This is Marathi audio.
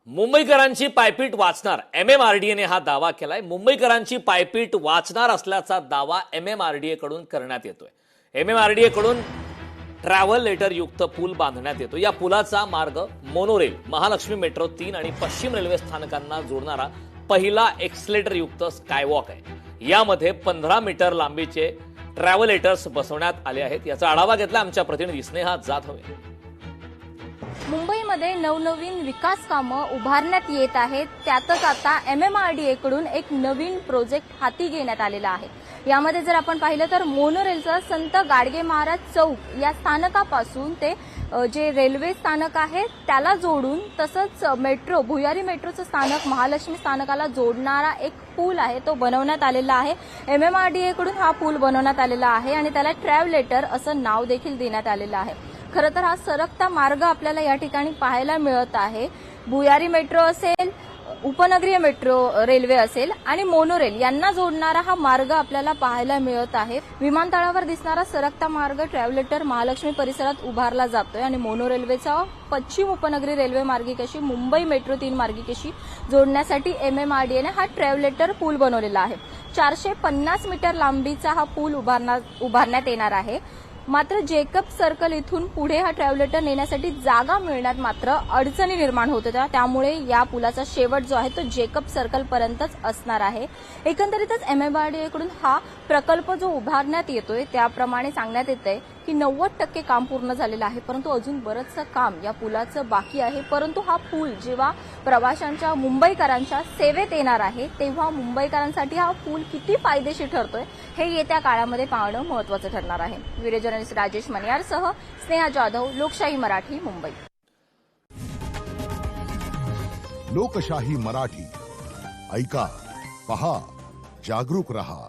मुंबईकरांची पायपीट वाचणार एमएमआरडीएने हा दावा केलाय। मुंबईकरांची पायपीट वाचणार असल्याचा दावा एमएमआरडीए कडून करण्यात येतोय। एमएमआरडीए कडून ट्रॅव्हल लेटर युक्त पूल बांधण्यात येतो। या पुलाचा मार्ग मोनोरेल, महालक्ष्मी मेट्रो 3 आणि पश्चिम रेल्वे स्थानकांना जोडणारा पहिला एक्सलेटर युक्त स्कायवॉक आहे। यामध्ये 15 मीटर लांबीचे ट्रॅव्हलेटर्स बसवण्यात आले आहेत। याचा आढावा घेतला आमच्या प्रतिनिधी स्नेहा जाधव। मुंबईमध्ये नवनवीन विकास कामं उभारण्यात येत आहेत। त्यातच आता एमएमआरडीए कडून एक नवीन प्रोजेक्ट हाती घेण्यात आलेला आहे। यामध्ये जर आपण पाहिलं तर मोनोरेलचा संत गाडगे महाराज चौक या स्थानकापासून ते जे रेल्वे स्थानक आहे त्याला जोडून, तसंच मेट्रो भुयारी मेट्रोचं स्थानक महालक्ष्मी स्थानकाला जोडणारा एक पूल आहे तो बनवण्यात आलेला आहे। एमएमआरडीए कडून हा पूल बनवण्यात आलेला आहे आणि त्याला ट्रॅव्हलेटर असं नाव देखील देण्यात आलेलं आहे। खरं तर हा सरकता मार्ग आपल्याला या ठिकाणी पाहायला मिळत आहे। भुयारी मेट्रो असेल, उपनगरीय मेट्रो रेल्वे असेल आणि मोनोरेल यांना जोडणारा हा मार्ग आपल्याला पाहायला मिळत आहे। विमानतळावर दिसणारा सरकता मार्ग ट्रॅव्हलेटर महालक्ष्मी परिसरात उभारला जातोय आणि मोनो रेल्वेचा पश्चिम उपनगरी रेल्वे मार्गिकेशी मुंबई मेट्रो 3 मार्गिकेशी जोडण्यासाठी एमएमआरडीएने हा ट्रॅव्हलेटर पूल बनवलेला आहे। 450 मीटर लांबीचा हा पूल उभारण्यात येणार आहे। मात्र जेकब सर्कल इथून पुढे हा ट्रॅव्हलेटर नेण्यासाठी जागा मिळण्यात मात्र अडचणी निर्माण होत होत्या। त्यामुळे या पुलाचा शेवट जो आहे तो जेकब सर्कल पर्यंतच असणार आहे। एकंदरीतच एमएमआरडीए कडून हा प्रकल्प जो उभारण्यात येतोय त्याप्रमाणे सांगण्यात येतंय की 90% काम पूर्ण झालेलं आहे, परंतु अजून बरंचसं काम या पुलाचं बाकी आहे। परंतु हा पूल जेव्हा प्रवाशांच्या मुंबईकरांच्या सेवेत येणार आहे तेव्हा मुंबईकरांसाठी हा पूल किती फायदेशीर ठरतोय हे येत्या काळामध्ये पाहणं महत्त्वाचं ठरणार आहे। व्हिडिओ जर्नलिस्ट राजेश मनियारसह स्नेहा जाधव, लोकशाही मराठी, मुंबई। लोकशाही मराठी ऐका, पहा, जागरूक रहा।